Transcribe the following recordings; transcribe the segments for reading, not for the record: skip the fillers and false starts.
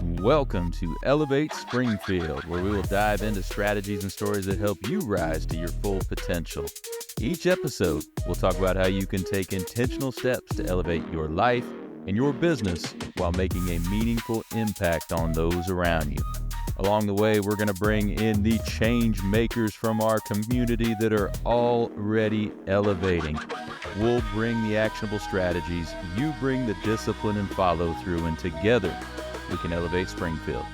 Welcome to Elevate Springfield, where we will dive into strategies and stories that help you rise to your full potential. Each episode, we'll talk about how you can take intentional steps to elevate your life and your business while making a meaningful impact on those around you. Along the way, we're going to bring in the change makers from our community that are already elevating. We'll bring the actionable strategies, you bring the discipline and follow through, and together we can elevate Springfield.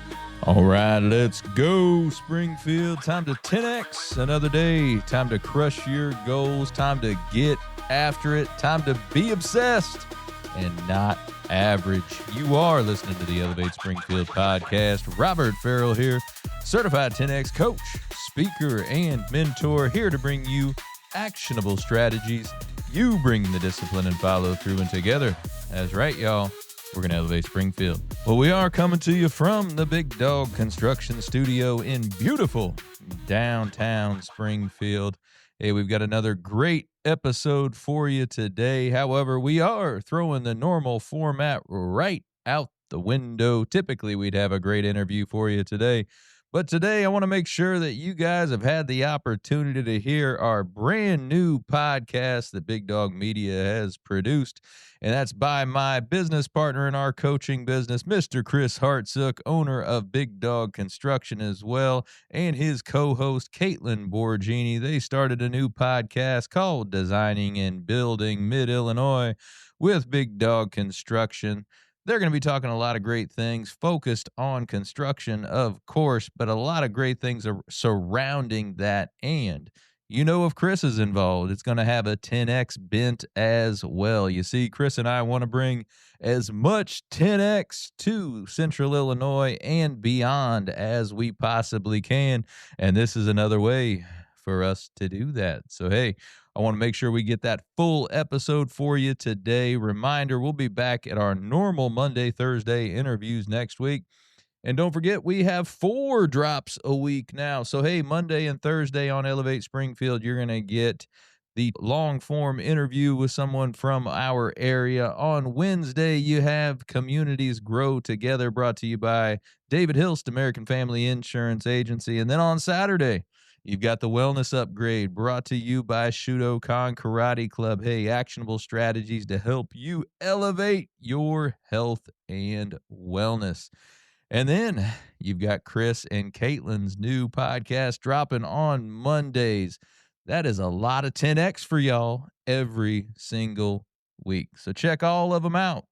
All right, let's go, Springfield. Time to 10X another day. Time to crush your goals. Time to get after it. Time to be obsessed and not average. You are listening to the Elevate Springfield podcast. Robert Farrell here, certified 10X coach, speaker, and mentor, here to bring you actionable strategies. You bring the discipline and follow through, and together, that's right, y'all, we're going to elevate Springfield. Well, we are coming to you from the Big Dog Construction Studio in beautiful downtown Springfield. Hey, we've got another great episode for you today. However, we are throwing the normal format right out the window. Typically, we'd have a great interview for you today. But today, I want to make sure that you guys have had the opportunity to hear our brand new podcast that Big Dog Media has produced. And that's by my business partner in our coaching business, Mr. Chris Hartsook, owner of Big Dog Construction as well, and his co-host, Kaitlin Borgini. They started a new podcast called Designing and Building Mid-Illinois with Big Dog Construction. They're going to be talking a lot of great things focused on construction, of course, but a lot of great things are surrounding that. And you know, if Chris is involved, it's going to have a 10X bent as well. You see, Chris and I want to bring as much 10X to Central Illinois and beyond as we possibly can. And this is another way for us to do that. So, hey, I want to make sure we get that full episode for you today. Reminder, we'll be back at our normal Monday, Thursday interviews next week. And don't forget, we have 4 drops a week now. So, hey, Monday and Thursday on Elevate Springfield, you're going to get the long-form interview with someone from our area. On Wednesday, you have Communities Grow Together, brought to you by David Hilst, American Family Insurance Agency. And then on Saturday, you've got the Wellness Upgrade, brought to you by Shudokan Karate Club. Hey, actionable strategies to help you elevate your health and wellness. And then you've got Chris and Kaitlin's new podcast dropping on Mondays. That is a lot of 10X for y'all every single week. So check all of them out.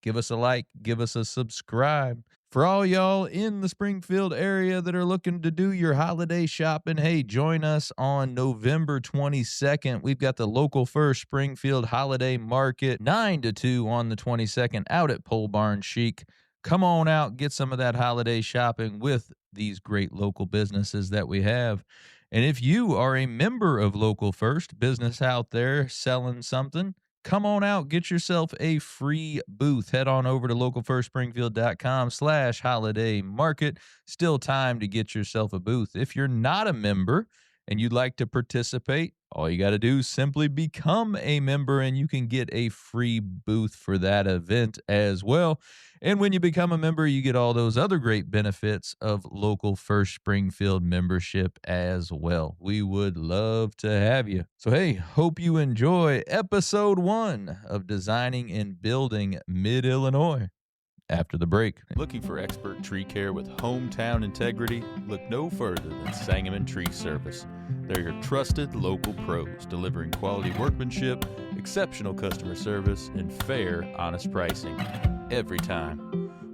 Give us a like, give us a subscribe. For all y'all in the Springfield area that are looking to do your holiday shopping, hey, join us on November 22nd. We've got the Local First Springfield Holiday Market, 9 to 2 on the 22nd, out at Pole Barn Chic. Come on out, get some of that holiday shopping with these great local businesses that we have. And if you are a member of Local First, business out there selling something, come on out, get yourself a free booth. Head on over to localfirstspringfield.com/holiday market. Still time to get yourself a booth. If you're not a member and you'd like to participate, all you got to do is simply become a member and you can get a free booth for that event as well. And when you become a member, you get all those other great benefits of Local First Springfield membership as well. We would love to have you. So, hey, hope you enjoy episode 1 of Designing and Building Mid-Illinois. After the break. Looking for expert tree care with hometown integrity? Look no further than Sangamon Tree Service. They're your trusted local pros, delivering quality workmanship, exceptional customer service, and fair, honest pricing every time.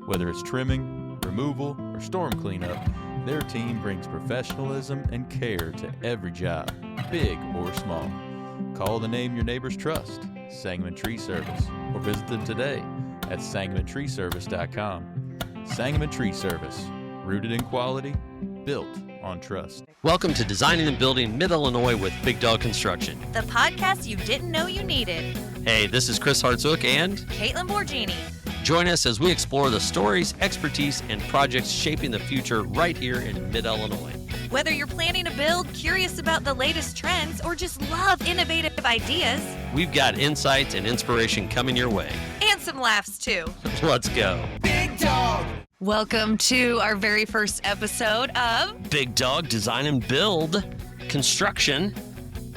Whether it's trimming, removal, or storm cleanup, their team brings professionalism and care to every job, big or small. Call the name your neighbors trust, Sangamon Tree Service, or visit them today at SangamonTreeService.com. Sangamon Tree Service, rooted in quality, built on trust. Welcome to Designing and Building Mid-Illinois with Big Dog Construction, the podcast you didn't know you needed. Hey, this is Chris Hartsook and Kaitlin Borgini. Join us as we explore the stories, expertise, and projects shaping the future right here in Mid-Illinois. Whether you're planning to build, curious about the latest trends, or just love innovative ideas, we've got insights and inspiration coming your way. And some laughs, too. Let's go. Big Dog. Welcome to our very first episode of Big Dog Design and Build Construction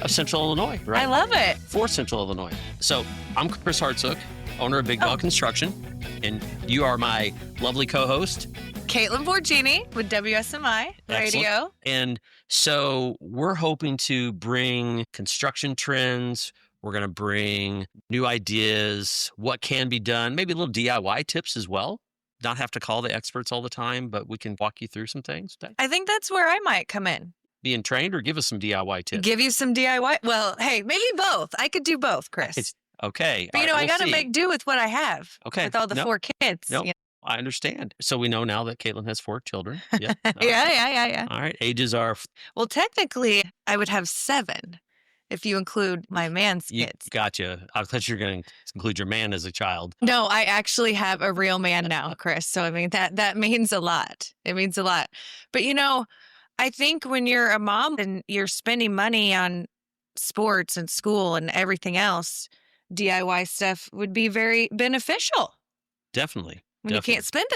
of Central Illinois, right? I love it. For Central Illinois. So I'm Chris Hartsook, owner of Big Dog Construction, and you are my lovely co-host. Kaitlin Borgini with WSMI Excellent. Radio. And so we're hoping to bring construction trends. We're going to bring new ideas, what can be done, maybe a little DIY tips as well. Not have to call the experts all the time, but we can walk you through some things. I think that's where I might come in. Being trained or give us some DIY tips? Give you some DIY. Well, hey, maybe both. I could do both, Chris. Okay. But, I got to make do with what I have. Okay. With all the 4 kids. No, I understand. So we know now that Kaitlin has 4 children. Yeah. Yeah. All right. Ages are... Well, technically, I would have 7 if you include my man's kids. Gotcha. I thought you were going to include your man as a child. No, I actually have a real man now, Chris. So, I mean, that means a lot. It means a lot. But, I think when you're a mom and you're spending money on sports and school and everything else, DIY stuff would be very beneficial. Definitely. When you can't spend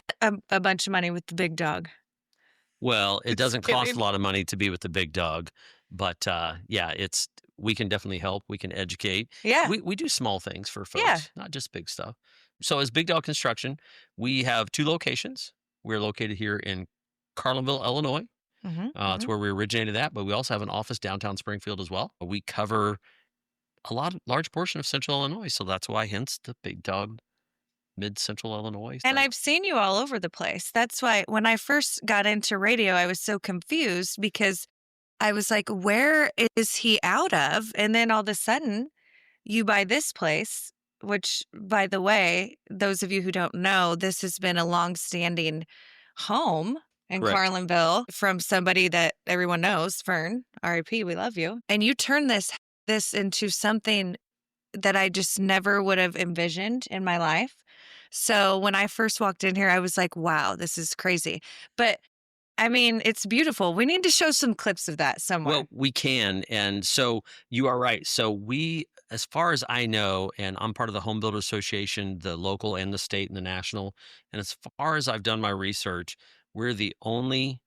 a bunch of money with the big dog. Well, it doesn't cost a lot of money to be with the big dog. But, we can definitely help. We can educate. Yeah. We do small things for folks, not just big stuff. So as Big Dog Construction, we have 2 locations. We're located here in Carlinville, Illinois. That's where we originated at, but we also have an office downtown Springfield as well. We cover large portion of Central Illinois, so that's why, hence the Big Dog Mid-Central Illinois. And I've seen you all over the place. That's why when I first got into radio, I was so confused because I was like, where is he out of? And then all of a sudden, you buy this place, which, by the way, those of you who don't know, this has been a longstanding home in Carlinville from somebody that everyone knows, Fern, R.I.P., we love you. And you turn this into something that I just never would have envisioned in my life. So when I first walked in here, I was like, wow, this is crazy. But I mean, it's beautiful. We need to show some clips of that somewhere. Well, we can. And so you are right. So we, as far as I know, and I'm part of the Home Builder Association, the local and the state and the national. And as far as I've done my research, we're the only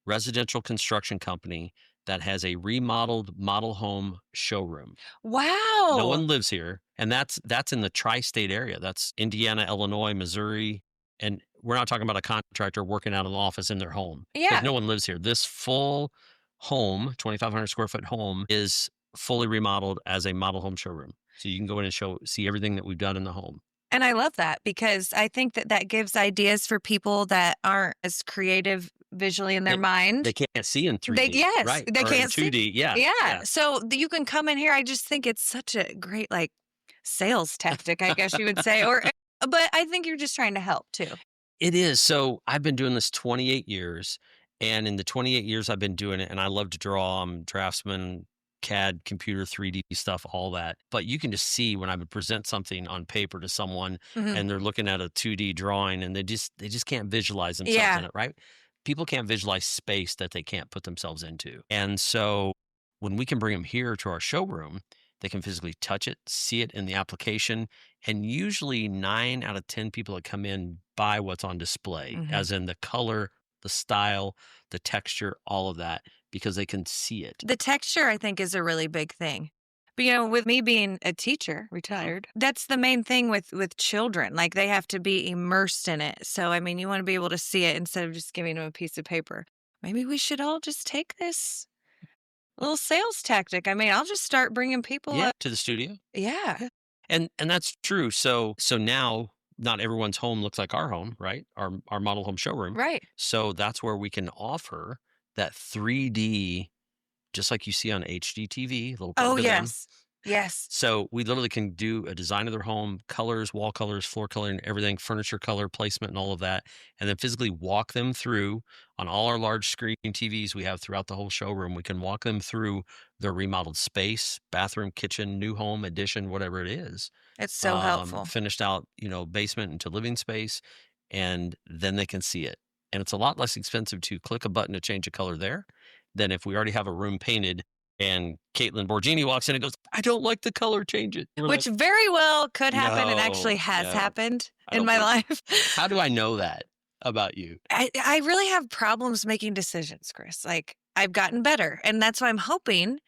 residential construction company that has a remodeled model home showroom. Wow. No one lives here. And that's in the tri-state area. That's Indiana, Illinois, Missouri. And we're not talking about a contractor working out of an office in their home. Yeah. No one lives here. This full home, 2,500 square foot home, is fully remodeled as a model home showroom. So you can go in and see everything that we've done in the home. And I love that because I think that gives ideas for people that aren't as creative visually in their mind. They can't see in 3D. Right. They or can't in 2D. see. Yeah. So you can come in here. I just think it's such a great sales tactic, I guess you would say. But I think you're just trying to help too. It is. So I've been doing this 28 years. And in the 28 years I've been doing it, and I love to draw. I'm draftsman, CAD, computer, 3D stuff, all that. But you can just see when I would present something on paper to someone and they're looking at a 2D drawing and they just can't visualize themselves in it, right? People can't visualize space that they can't put themselves into. And so when we can bring them here to our showroom, they can physically touch it, see it in the application. And usually 9 out of 10 people that come in buy what's on display, as in the color, the style, the texture, all of that, because they can see it. The texture, I think, is a really big thing. But, with me being a teacher, retired, that's the main thing with children. They have to be immersed in it. So, I mean, you want to be able to see it instead of just giving them a piece of paper. Maybe we should all just take this little sales tactic. I mean, I'll just start bringing people up to the studio. Yeah. And that's true. So now not everyone's home looks like our home, right? Our model home showroom. Right. So that's where we can offer that 3D, just like you see on HGTV. A little yes. Yes. So we literally can do a design of their home, colors, wall colors, floor color, and everything, furniture color, placement, and all of that, and then physically walk them through on all our large screen TVs we have throughout the whole showroom. We can walk them through their remodeled space, bathroom, kitchen, new home, addition, whatever it is. It's so helpful. Finished out, basement into living space, and then they can see it. And it's a lot less expensive to click a button to change a color there than if we already have a room painted and Kaitlin Borgini walks in and goes, I don't like the color, change it. Which very well could happen and actually has happened in my life. How do I know that? about you? I really have problems making decisions, Chris. Like, I've gotten better. And that's why I'm hoping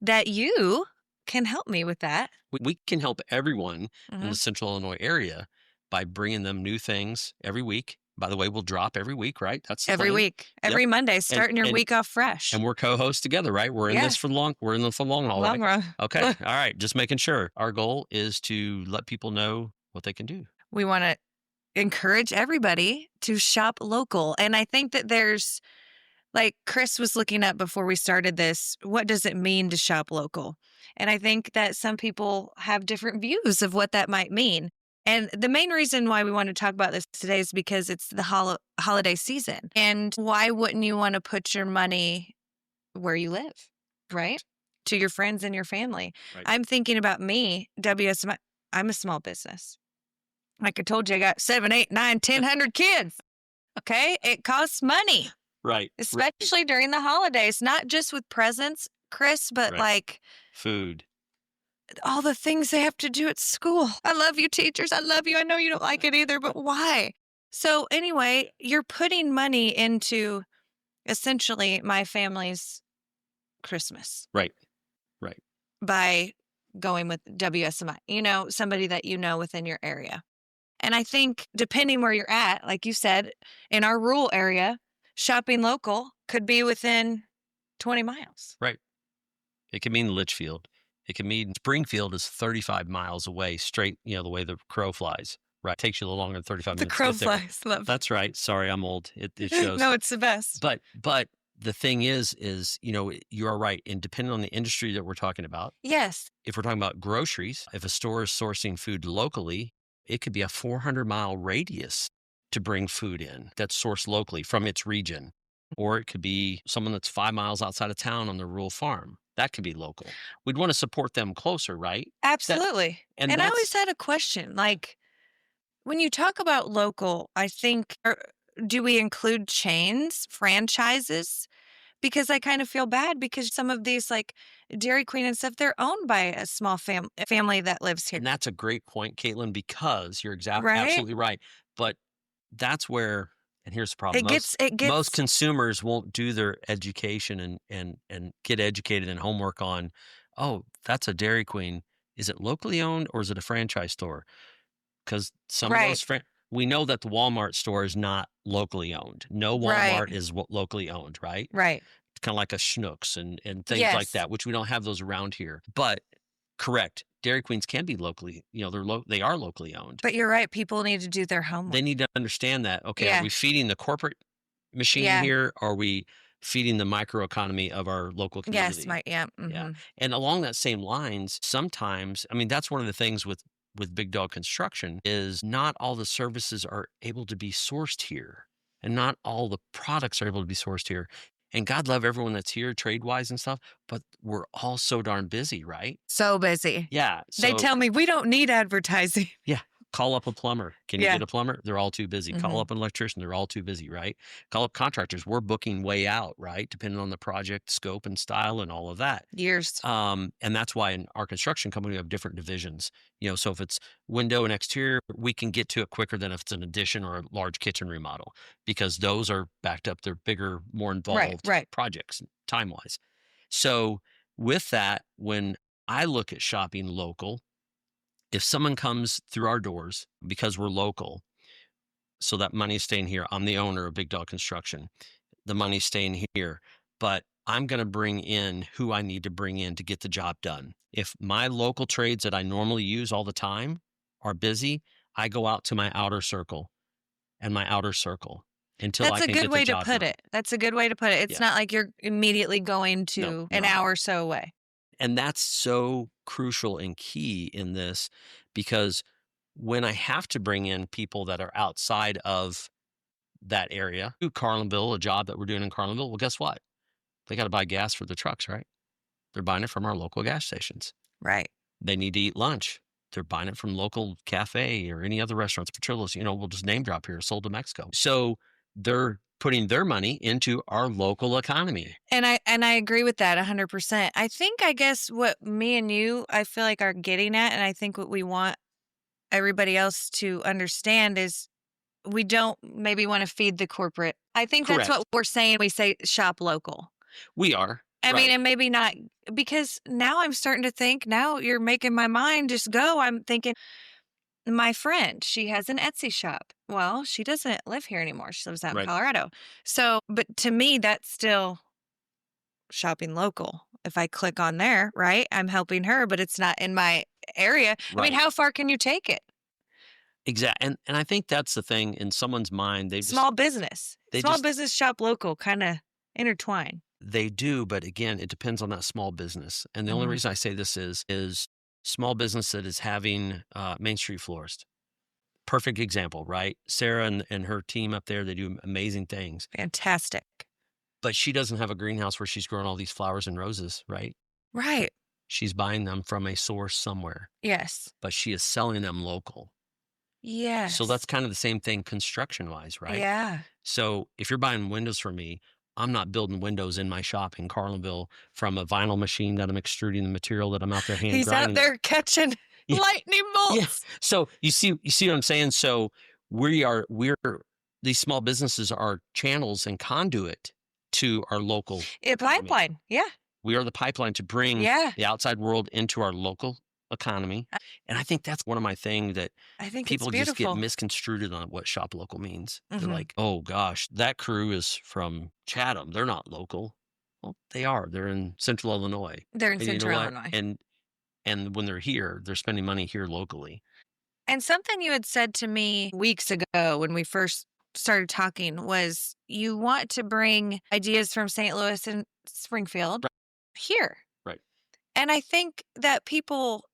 that you can help me with that. We can help everyone in Mhm. the Central Illinois area by bringing them new things every week. By the way, we'll drop every week, right? That's the Every plan. week, every Monday, starting your and- week off fresh. And we're co-hosts together, right? We're in Yeah. this for we're in this for long haul, Long right? run. Okay. All right. Just making sure. Our goal is to let people know what they can do. We want to encourage everybody to shop local. And I think that there's, like Chris was looking up before we started this, what does it mean to shop local? And I think that some people have different views of what that might mean. And the main reason why we want to talk about this today is because it's the holiday season. And why wouldn't you want to put your money where you live, right? To your friends and your family. Right. I'm thinking about me, WSMI. I'm a small business. Like I told you, I got 7, 8, 9, 1,000 kids. Okay. It costs money, Right. especially during the holidays, not just with presents, Chris, but Right. like Food. all the things they have to do at school. I love you, teachers. I love you. I know you don't like it either, but why? So anyway, you're putting money into essentially my family's Christmas. Right. Right. By going with WSMI, somebody that you know within your area. And I think depending where you're at, like you said, in our rural area, shopping local could be within 20 miles. Right. It can mean Litchfield. It can mean Springfield is 35 miles away straight, the way the crow flies. Right. It takes you a little longer than 35 The minutes. crow to get there. flies. Love. That's right. Sorry, I'm old. It shows. No, it's the best. But the thing is, you are right. And depending on the industry that we're talking about, Yes. if we're talking about groceries, if a store is sourcing food locally, it could be a 400-mile radius to bring food in that's sourced locally from its region. Or it could be someone that's 5 miles outside of town on their rural farm. That could be local. We'd want to support them closer, right? Absolutely. and I that's- always had a question. Like, when you talk about local, I think, do we include chains, franchises? Because I kind of feel bad because some of these, like Dairy Queen and stuff, they're owned by a small family that lives here. And that's a great point, Kaitlin, because you're Right? absolutely right. But that's where, and here's the problem. It gets Most consumers won't do their education and get educated and homework on, oh, that's a Dairy Queen. Is it locally owned or is it a franchise store? Because some of those, we know that the Walmart store is not locally owned. No Walmart is locally owned, right? Right. It's kind of like a Schnucks and things like that, which we don't have those around here. But correct, Dairy Queens can be locally, they are locally owned. But you're right. People need to do their homework. They need to understand that. Okay, are we feeding the corporate machine here? Or are we feeding the microeconomy of our local community? Yes, Yeah. And along that same lines, sometimes, that's one of the things with Big Dog Construction is not all the services are able to be sourced here, and not all the products are able to be sourced here. And God love everyone that's here trade-wise and stuff, but we're all so darn busy, right? So busy. Yeah. They tell me we don't need advertising. Yeah. Call up a plumber. Can you Yeah. get a plumber? They're all too busy. Call up an electrician. They're all too busy, right? Call up contractors. We're booking way out, right? Depending on the project scope and style and all of that. Years. And that's why in our construction company, we have different divisions. So if it's window and exterior, we can get to it quicker than if it's an addition or a large kitchen remodel, because those are backed up. They're bigger, more involved projects time-wise. So with that, when I look at shopping local, if someone comes through our doors because we're local, so that money's staying here. I'm the owner of Big Dog Construction. The money's staying here, but I'm going to bring in who I need to bring in to get the job done. If my local trades that I normally use all the time are busy, I go out to my outer circle and my outer circle until I can get the job done. That's a good way to put it. That's a good way to put it. It's not like you're immediately going to an hour or so away. And that's so crucial and key in this, because when I have to bring in people that are outside of that area, to Carlinville, a job that we're doing in Carlinville, well, guess what? They got to buy gas for the trucks, right? They're buying it from our local gas stations. Right. They need to eat lunch. They're buying it from local cafe or any other restaurants. Petrillo's, we'll just name drop here, sold to Mexico. So they're putting their money into our local economy. And I agree with that 100%. I guess what me and you, I feel like are getting at, and I think what we want everybody else to understand is we don't maybe want to feed the corporate. I think that's what Correct. we're saying. We say shop local. We are. I mean, Right. and maybe not, because now I'm starting to think, now you're making my mind just go. I'm thinking, my friend, she has an Etsy shop. Well, she doesn't live here anymore. She lives out in Right. Colorado. So, but to me, that's still shopping local. If I click on there, right, I'm helping her, but it's not in my area. I mean, Right. how far can you take it? Exactly. And I think that's the thing in someone's mind. Small business. they Small just- business, shop local, kind of intertwine. They do, but again, it depends on that small business. And the only Mhm. reason I say this is small business that is having Main Street florist. Perfect example, right? Sarah and her team up there, they do amazing things. Fantastic. But she doesn't have a greenhouse where she's growing all these flowers and roses, right? Right. She's buying them from a source somewhere, Yes. but she is selling them local. Yes. So that's kind of the same thing construction wise, right? Yeah. So if you're buying windows from me, I'm not building windows in my shop in Carlinville from a vinyl machine that I'm extruding the material that I'm out there hand He's grinding. out there catching Yeah. lightning bolts. Yeah. So you see what I'm saying? So we're these small businesses are channels and conduit to our local economy. Pipeline. Yeah. We are the pipeline to bring Yeah. the outside world into our local economy. And I think that's one of my things that I think people it's just beautiful. get misconstrued on what shop local means. Mhm. They're like, oh gosh, that crew is from Chatham. They're not local. Well, they are. They're in Central Illinois. They're in And you know Central what? Illinois. And when they're here, they're spending money here locally. And something you had said to me weeks ago when we first started talking was you want to bring ideas from St. Louis and Springfield here. Right. And I think that people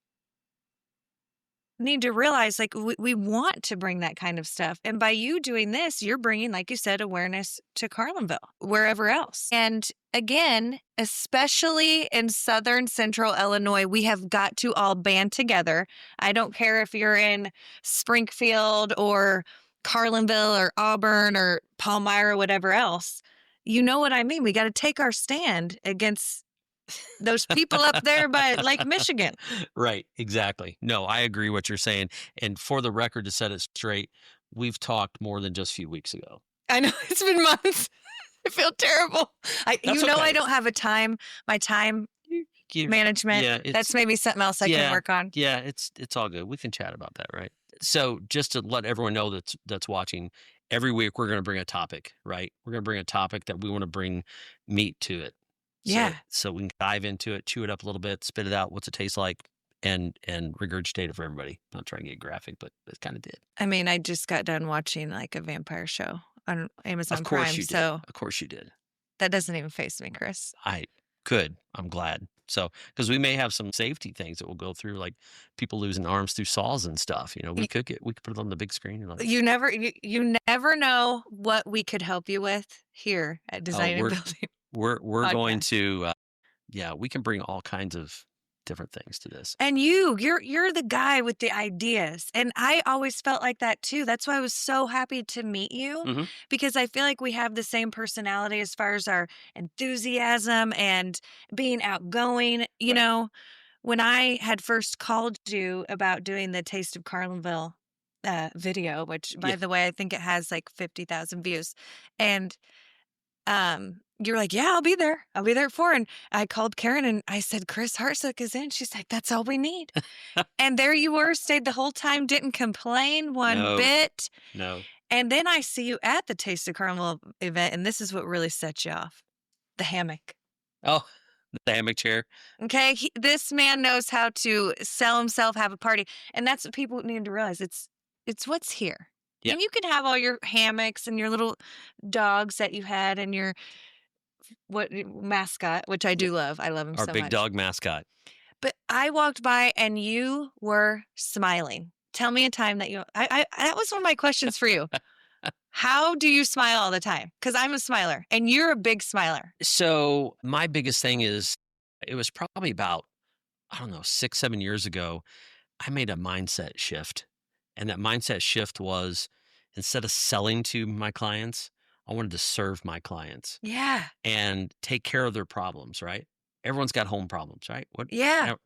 need to realize, like, we want to bring that kind of stuff. And by you doing this, you're bringing, like you said, awareness to Carlinville, wherever else. And again, especially in southern central Illinois, we have got to all band together. I don't care if you're in Springfield or Carlinville or Auburn or Palmyra or whatever else. You know what I mean? We got to take our stand against those people up there by Lake Michigan. Right. Exactly. No, I agree what you're saying. And for the record, to set it straight, we've talked more than just a few weeks ago. I know, it's been months. I feel terrible. I That's I don't have my time management. Yeah, that's maybe something else I can work on. Yeah, it's all good. We can chat about that, right? So just to let everyone know that's watching, every week we're going to bring a topic, right? We're going to bring a topic that we want to bring meat to it. Yeah. So we can dive into it, chew it up a little bit, spit it out. What's it taste like? And regurgitate it for everybody. Not trying to get graphic, but it kind of did. I mean, I just got done watching like a vampire show on Amazon Of course Prime. you did. So Of course you did. that doesn't even faze me, Chris. Good. I'm glad. So, because we may have some safety things that we'll go through, like people losing arms through saws and stuff. You know, we could put it on the big screen. And like, You never know what we could help you with here at Design and Building. we're podcast. going to, we can bring all kinds of different things to this. And you're the guy with the ideas. And I always felt like that too. That's why I was so happy to meet you, Mhm. because I feel like we have the same personality as far as our enthusiasm and being outgoing. You know, when I had first called you about doing the Taste of Carlinville video, which by the way, I think it has like 50,000 views. And you're like, yeah, I'll be there. I'll be there at 4. And I called Karen and I said, Chris Hartsook is in. She's like, that's all we need. And there you were, stayed the whole time, didn't complain one bit. No. And then I see you at the Taste of Carnival event, and this is what really sets you off. The hammock. Oh, the hammock chair. Okay. This man knows how to sell himself, have a party. And that's what people need to realize. It's what's here. Yeah. And you can have all your hammocks and your little dogs that you had and your mascot, which I do love. I love him so much. Our big dog mascot. But I walked by and you were smiling. Tell me a time that that was one of my questions for you. How do you smile all the time? Because I'm a smiler and you're a big smiler. So my biggest thing is, it was probably about, 6-7 years ago, I made a mindset shift. And that mindset shift was, instead of selling to my clients, I wanted to serve my clients. Yeah. And take care of their problems, right? Everyone's got home problems, right? Yeah.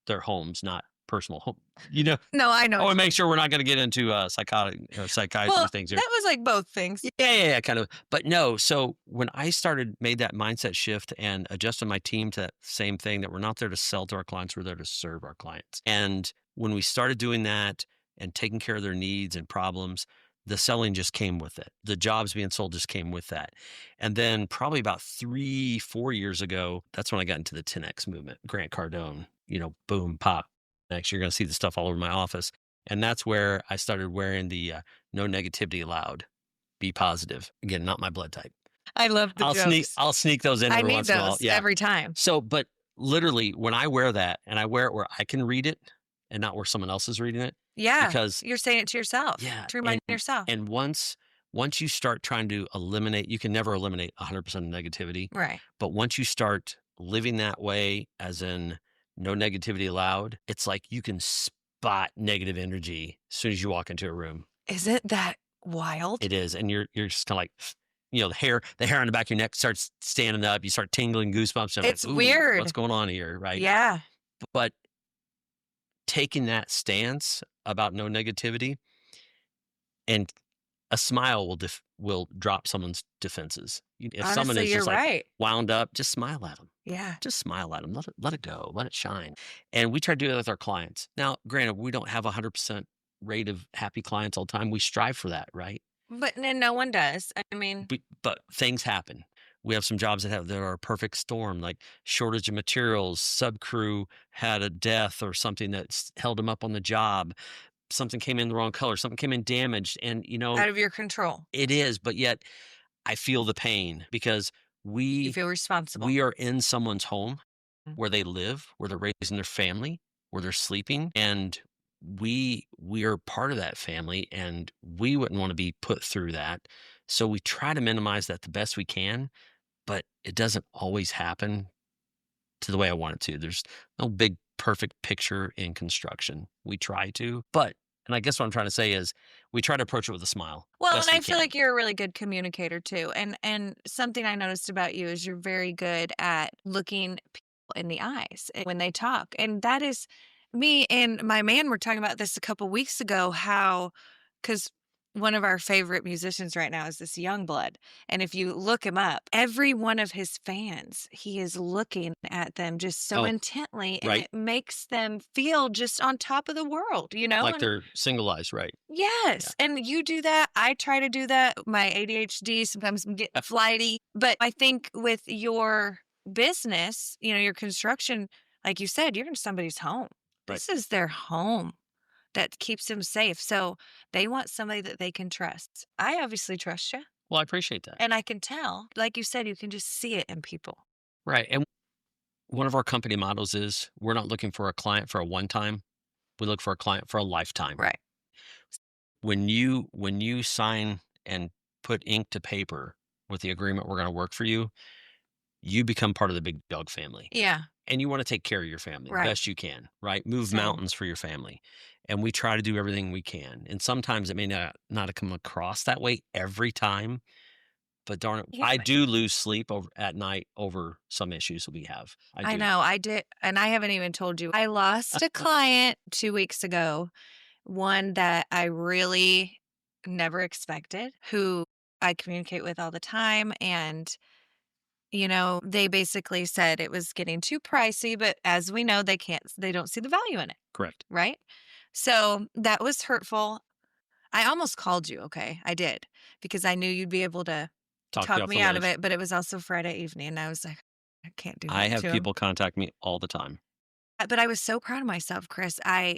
Their homes, not personal. No, I know. I want to make sure we're not going to get into psychiatry Well, things here. that was like both things. Yeah, kind of. But no, so when I made that mindset shift and adjusted my team to that same thing, that we're not there to sell to our clients, we're there to serve our clients. And when we started doing that and taking care of their needs and problems, the selling just came with it. The jobs being sold just came with that. And then probably about 3-4 years ago, that's when I got into the 10X movement. Grant Cardone, boom, pop. Next, you're going to see the stuff all over my office. And that's where I started wearing the no negativity allowed, be positive. Again, not my blood type. I love the jokes. I'll sneak those in I every need once in a while. those Yeah. every time. So, but literally when I wear that, and I wear it where I can read it and not where someone else is reading it. Yeah. Because you're saying it to yourself. Yeah. To remind yourself. And once you start trying to eliminate, you can never eliminate 100% of negativity. Right. But once you start living that way, as in no negativity allowed, it's like you can spot negative energy as soon as you walk into a room. Isn't that wild? It is. And you're just kind of like, the hair on the back of your neck starts standing up. You start tingling, goosebumps. And It's like, weird. What's going on here? Right. Yeah. But taking that stance about no negativity, and a smile will drop someone's defenses. If Honestly, someone is you're just like right. wound up, just smile at them. Yeah. Just smile at them. Let it go. Let it shine. And we try to do that with our clients. Now, granted, we don't have 100% rate of happy clients all the time. We strive for that, right? But no one does. I mean, But things happen. We have some jobs that are a perfect storm, like shortage of materials, subcrew had a death or something that held them up on the job. Something came in the wrong color, something came in damaged, and out of your control. It is, but yet I feel the pain because You feel responsible. we are in someone's home where they live, where they're raising their family, where they're sleeping, and we are part of that family, and we wouldn't want to be put through that. So we try to minimize that the best we can, but it doesn't always happen to the way I want it to. There's no big perfect picture in construction. We try to, and I guess what I'm trying to say is we try to approach it with a smile. Well, best and we I feel can. like you're a really good communicator too. And something I noticed about you is you're very good at looking people in the eyes when they talk. And that is me and my man were talking about this a couple weeks ago, because one of our favorite musicians right now is this Youngblood. And if you look him up, every one of his fans, he is looking at them just so intently. And right. it makes them feel just on top of the world, Like And they're single eyes, right? yes. Yeah. And you do that. I try to do that. My ADHD sometimes get flighty. But I think with your business, your construction, like you said, you're in somebody's home. Right. This is their home that keeps them safe. So they want somebody that they can trust. I obviously trust you. Well, I appreciate that. And I can tell, like you said, you can just see it in people. Right. And one of our company mottos is we're not looking for a client for a one-time. We look for a client for a lifetime. Right. When you sign and put ink to paper with the agreement we're going to work for you, you become part of the big dog family. Yeah. And you want to take care of your family Right. best you can, right? Move Same. mountains for your family. And we try to do everything we can. And sometimes it may not come across that way every time. But darn it, Yeah, I but- do lose sleep at night over some issues that we have. I do. know. I did. And I haven't even told you. I lost a client 2 weeks ago, one that I really never expected, who I communicate with all the time. And, they basically said it was getting too pricey, but as we know, they don't see the value in it. Correct. Right. So that was hurtful. I almost called you. Okay. I did, because I knew you'd be able to you talk off me the out of ledge. it, but it was also Friday evening, and I was like, I can't do that. I have to him. people contact me all the time. But I was so proud of myself, Chris. I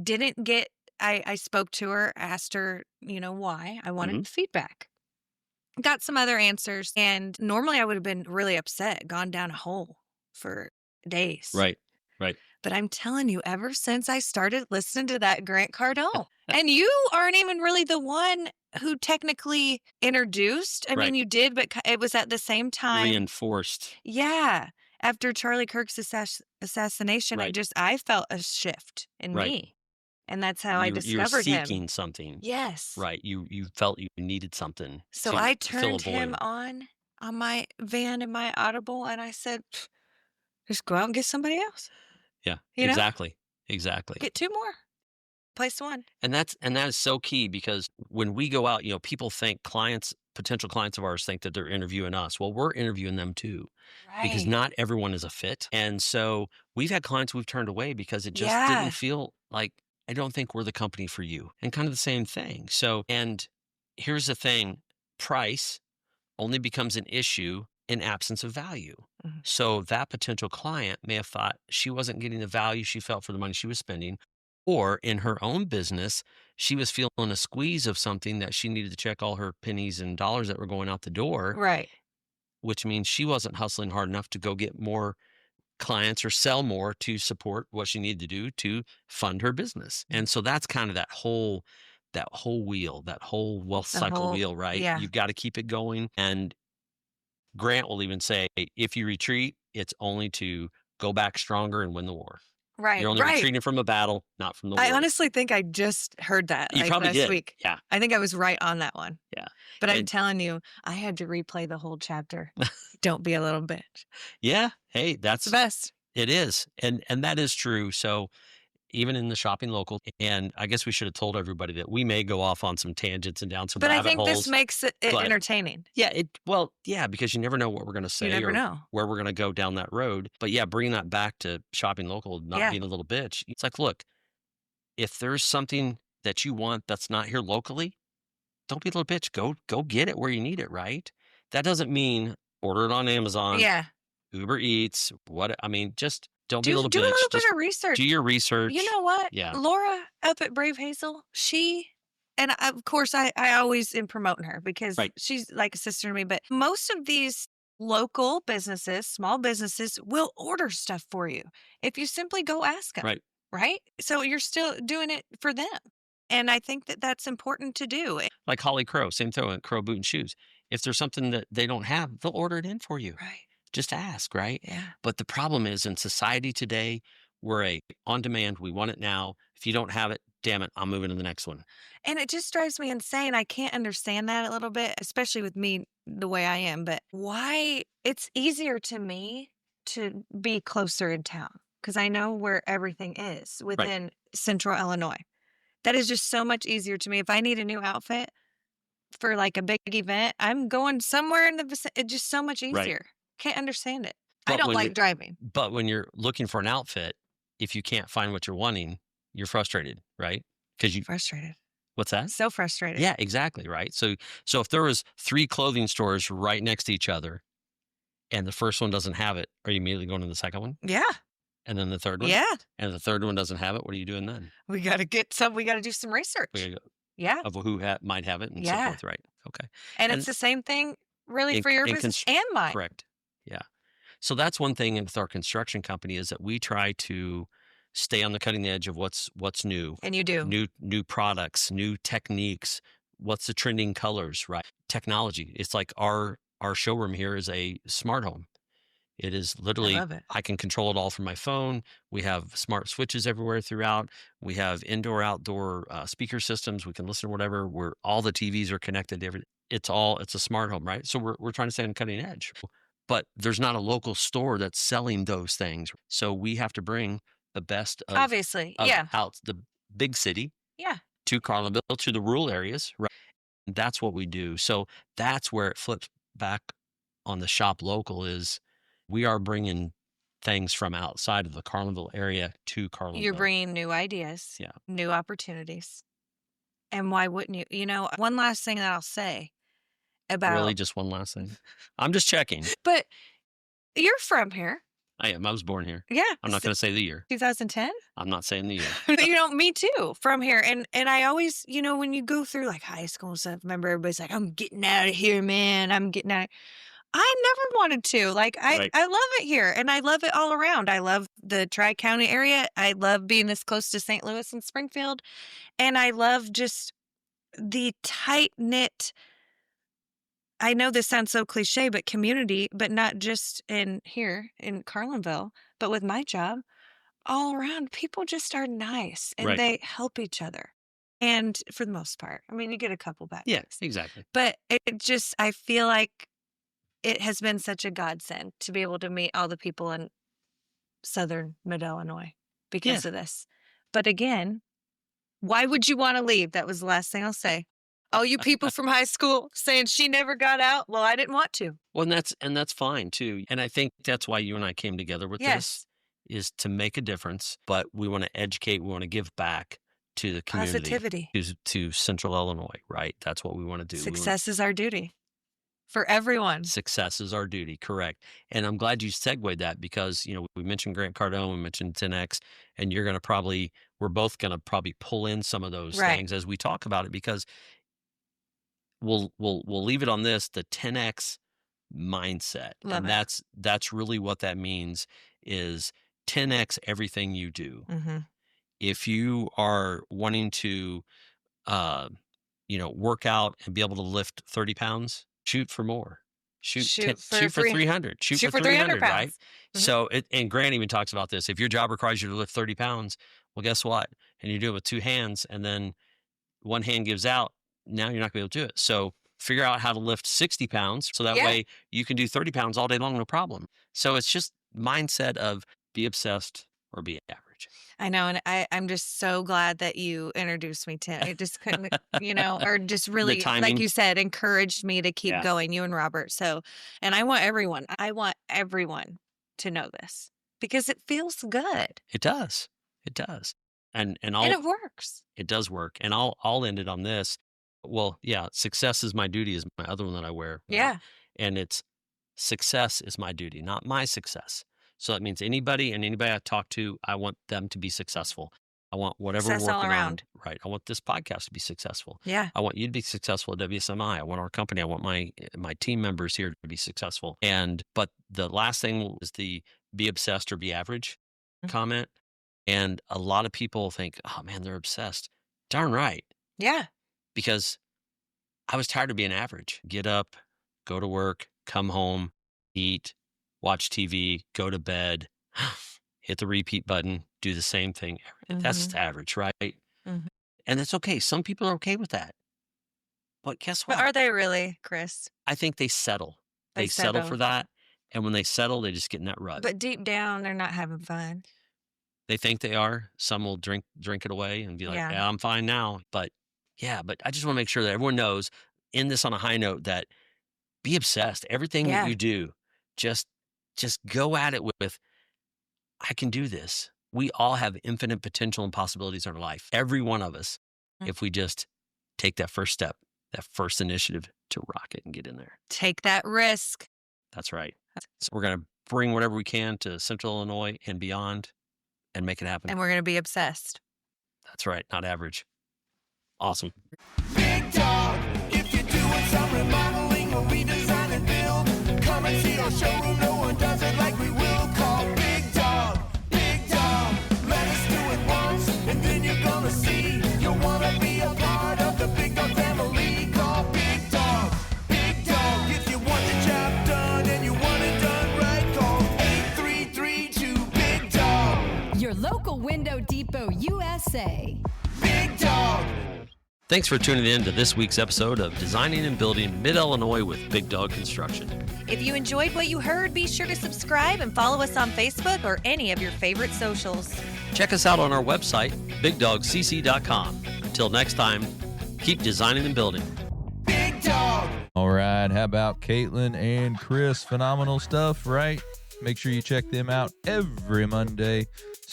didn't get, I spoke to her, asked her, why. I wanted feedback. Got some other answers. And normally I would have been really upset, gone down a hole for days. Right. But I'm telling you, ever since I started listening to that Grant Cardone, and you aren't even really the one who technically introduced. I Right. mean, you did, but it was at the same time. Reinforced. Yeah. After Charlie Kirk's assassination, Right. I felt a shift in Right. me. And that's how I You were discovered him. seeking something. Yes. Right. You felt you needed something. So to I fill a turned him void. on my van and my Audible, and I said, just go out and get somebody else. Yeah. You know? Exactly. Exactly. Get 2 more. Place 1. And that is so key, because when we go out, people think potential clients of ours think that they're interviewing us. Well, we're interviewing them too, because Right. not everyone is a fit. And so we've had clients we've turned away because it just Yeah. didn't feel like, I don't think we're the company for you, and kind of the same thing. So, and here's the thing, price only becomes an issue in absence of value. Mhm. So that potential client may have thought she wasn't getting the value she felt for the money she was spending, or in her own business, she was feeling a squeeze of something that she needed to check all her pennies and dollars that were going out the door, Right. which means she wasn't hustling hard enough to go get more clients or sell more to support what she needed to do to fund her business. And so that's kind of that whole wheel, that whole wealth The cycle whole wheel, right? yeah. You've got to keep it going. And Grant will even say, if you retreat, it's only to go back stronger and win the war. Right. You're only Right. retreating from a battle, not from the I war. honestly think I just heard that You like probably last did. week. Yeah. I think I was right on that one. Yeah. But I'm And- telling you, I had to replay the whole chapter. Don't be a little bitch. Yeah. Hey, It's that's the best. it is. And that is true. So even in the shopping local, and I guess we should have told everybody that we may go off on some tangents and down some But I rabbit think holes. this makes it but- entertaining. Yeah, because you never know what we're going to say You never or know. where we're going to go down that road. But yeah, bringing that back to shopping local, not Yeah. being a little bitch. It's like, look, if there's something that you want that's not here locally, don't be a little bitch. Go get it where you need it, right? That doesn't mean order it on Amazon, Yeah. Uber Eats, just don't be a Do little a bitch. little bit Just of research. do your research. You know what? Yeah. Laura up at Brave Hazel, and of course I always am promoting her because Right. she's like a sister to me, but most of these local businesses, small businesses will order stuff for you if you simply go ask them. Right. Right? So you're still doing it for them. And I think that that's important to do. Like Holly Crow, same thing, Crow Boot and Shoes. If there's something that they don't have, they'll order it in for you. Right. Just ask, right? Yeah. But the problem is, in society today, we're on demand. We want it now. If you don't have it, damn it, I'm moving to the next one. And it just drives me insane. I can't understand that a little bit, especially with me the way I am. But why it's easier to me to be closer in town because I know where everything is within central Illinois. That is just so much easier to me. If I need a new outfit for like a big event, I'm going somewhere in the vicinity. It's just so much easier. Can't understand it. I But don't when like you're- driving. But when you're looking for an outfit, if you can't find what you're wanting, you're frustrated, right? Because Frustrated. what's that? So frustrated. Yeah, exactly, right? So if there was 3 clothing stores right next to each other and the first one doesn't have it, are you immediately going to the second one? Yeah. And then the third one? Yeah. And if the third one doesn't have it, what are you doing then? We got to do some research. We gotta go Yeah. of who might have it and so Yeah. forth, right? Okay. And And- it's the same thing really in- for your in business constr- and mine. Correct. Yeah. So that's one thing with our construction company is that we try to stay on the cutting edge of what's new. And you do. New products, new techniques, what's the trending colors, right? Technology. It's like our showroom here is a smart home. It is literally, I love it. I can control it all from my phone. We have smart switches everywhere throughout. We have indoor, outdoor speaker systems. We can listen to whatever. Where all the TVs are connected to everything. It's a smart home, right? So we're trying to stay on the cutting edge. But there's not a local store that's selling those things. So we have to bring the best of Obviously. Yeah. out the big city Yeah. to Carlinville, to the rural areas, right? And that's what we do. So that's where it flips back on the shop local is we are bringing things from outside of the Carlinville area to Carlinville. You're bringing new ideas, Yeah. new opportunities. And why wouldn't you? You know, one last thing that I'll say about. Really, just one last thing. I'm just checking. But you're from here. I am. I was born here. Yeah. I'm not going to say the year. 2010? I'm not saying the year. Me too, from here. And I always, when you go through like high school and stuff, remember everybody's like, I'm getting out of here, man. I'm getting out. I never wanted to. Like, Right. I love it here and I love it all around. I love the Tri-County area. I love being this close to St. Louis and Springfield. And I love just the tight-knit, I know this sounds so cliche, but community, but not just in here in Carlinville, but with my job, all around, people just are nice and Right. they help each other. And for the most part, I mean, you get a couple bad Yeah, things. exactly. But it just, I feel like it has been such a godsend to be able to meet all the people in southern mid Illinois because of this. But again, why would you want to leave? That was the last thing I'll say. All you people from high school saying she never got out. Well, I didn't want to. Well, and that's fine too. And I think that's why you and I came together with this, is to make a difference. But we want to educate. We want to give back to the community, Positivity. to Central Illinois, right? That's what we want to do. Success is our duty for everyone. Success is our duty, correct. And I'm glad you segued that, because, we mentioned Grant Cardone, we mentioned 10X, and we're both going to probably pull in some of those things as we talk about it, because we'll leave it on this, the 10X mindset. Love and it. that's really what that means, is 10X everything you do. Mm-hmm. If you are wanting to, work out and be able to lift 30 pounds, shoot for more. Shoot for 300. Shoot for 300, right? Mm-hmm. So, and Grant even talks about this. If your job requires you to lift 30 pounds, well, guess what? And you do it with two hands, and then one hand gives out, now you're not going to be able to do it. So figure out how to lift 60 pounds, so that way you can do 30 pounds all day long, no problem. So it's just mindset of be obsessed or be average. I know, and I'm just so glad that you introduced me to it. Just couldn't, or just really, like you said, encouraged me to keep going, you and Robert. So, and I want everyone to know this, because it feels good. It does. And it works. It does work. And I'll end it on this. Well, success is my duty is my other one that I wear. Yeah. And it's success is my duty, not my success. So that means anybody I talk to, I want them to be successful. I want whatever success we're working all around. on. Right. I want this podcast to be successful. Yeah. I want you to be successful at WSMI. I want our company. I want my team members here to be successful. But the last thing is the be obsessed or be average comment. And a lot of people think, oh man, they're obsessed. Darn right. Yeah. Because I was tired of being average. Get up, go to work, come home, eat, watch TV, go to bed, hit the repeat button, do the same thing. That's average, right? Mm-hmm. And that's okay. Some people are okay with that. But guess what? But are they really, Chris? I think they settle. They settle for that. And when they settle, they just get in that rut. But deep down, they're not having fun. They think they are. Some will drink it away and be like, yeah, I'm fine now. But I just want to make sure that everyone knows, end this on a high note, that be obsessed. Everything that you do, just go at it with, I can do this. We all have infinite potential and possibilities in our life. Every one of us, if we just take that first step, that first initiative to rock it and get in there. Take that risk. That's right. So we're going to bring whatever we can to Central Illinois and beyond and make it happen. And we're going to be obsessed. That's right. Not average. Awesome. Big Dog, if you're doing some remodeling or redesign and build, come and see our showroom. No one does it like we will. Call Big Dog, Big Dog. Let us do it once, and then you're gonna see you'll wanna be a part of the Big Dog family. Call Big Dog, Big Dog. If you want the job done and you want it done right, call 8332 Big Dog. Your local Window Depot USA. Big Dog. Thanks for tuning in to this week's episode of Designing and Building Mid-Illinois with Big Dog Construction. If you enjoyed what you heard, be sure to subscribe and follow us on Facebook or any of your favorite socials. Check us out on our website, bigdogcc.com. Until next time, keep designing and building. Big Dog. All right. How about Kaitlin and Chris? Phenomenal stuff, right? Make sure you check them out every Monday.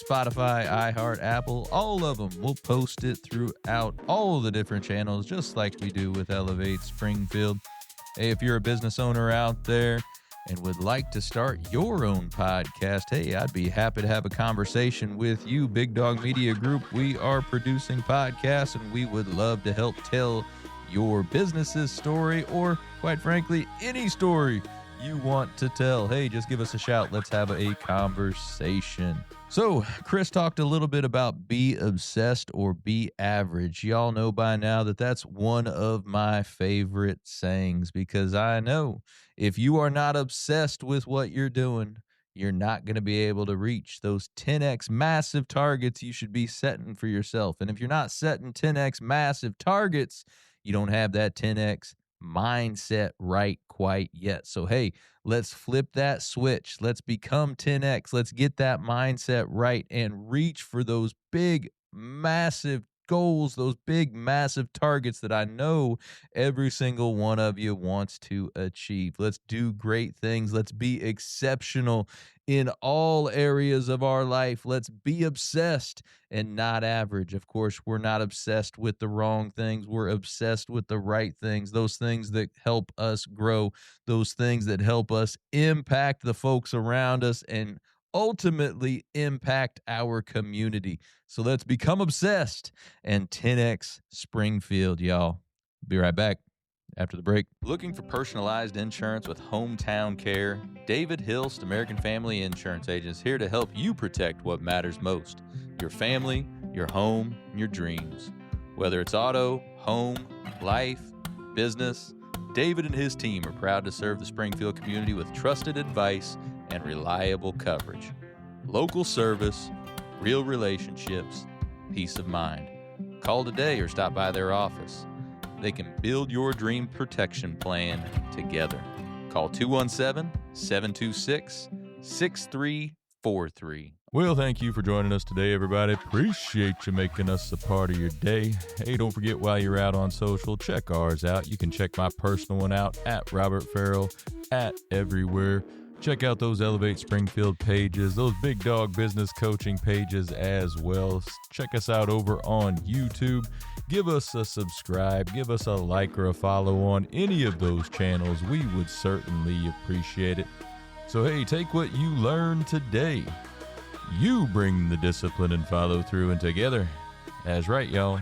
Spotify, iHeart, Apple, all of them. We'll post it throughout all the different channels, just like we do with Elevate Springfield. Hey, if you're a business owner out there and would like to start your own podcast, hey, I'd be happy to have a conversation with you. Big Dog Media Group, we are producing podcasts, and we would love to help tell your business's story, or quite frankly, any story you want to tell. Hey, just give us a shout. Let's have a conversation. So Chris talked a little bit about be obsessed or be average. Y'all know by now that that's one of my favorite sayings, because I know if you are not obsessed with what you're doing, you're not going to be able to reach those 10x massive targets you should be setting for yourself. And if you're not setting 10x massive targets, you don't have that 10x mindset right quite yet. So, hey, let's flip that switch. Let's become 10x. Let's get that mindset right and reach for those big massive goals, those big, massive targets that I know every single one of you wants to achieve. Let's do great things. Let's be exceptional in all areas of our life. Let's be obsessed and not average. Of course, we're not obsessed with the wrong things. We're obsessed with the right things, those things that help us grow, those things that help us impact the folks around us and ultimately impact our community. So let's become obsessed and 10X Springfield, y'all. Be right back after the break. Looking for personalized insurance with hometown care? David Hilst, American Family Insurance Agent, is here to help you protect what matters most: your family, your home, and your dreams. Whether it's auto, home, life, business, David and his team are proud to serve the Springfield community with trusted advice and reliable coverage. Local service, real relationships, peace of mind. Call today or stop by their office. They can build your dream protection plan together. Call 217-726-6343. Well, thank you for joining us today, everybody. Appreciate you making us a part of your day. Hey, don't forget, while you're out on social, check ours out. You can check my personal one out at Robert Farrell at everywhere. Check out those Elevate Springfield pages, those Big Dog Business Coaching pages as well. Check us out over on YouTube. Give us a subscribe, give us a like or a follow on any of those channels. We would certainly appreciate it. So hey, take what you learned today. You bring the discipline and follow through, and together, that's right, y'all,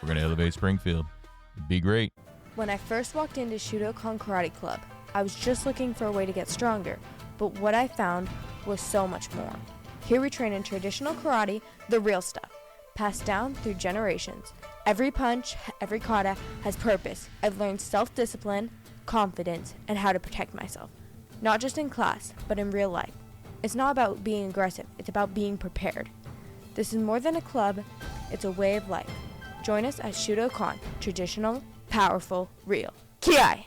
we're going to elevate Springfield. Be great. When I first walked into Shudokan Karate Club, I was just looking for a way to get stronger, but what I found was so much more. Here we train in traditional karate, the real stuff, passed down through generations. Every punch, every kata has purpose. I've learned self-discipline, confidence, and how to protect myself. Not just in class, but in real life. It's not about being aggressive, it's about being prepared. This is more than a club, it's a way of life. Join us at Shudokan, traditional, powerful, real. Ki-ai!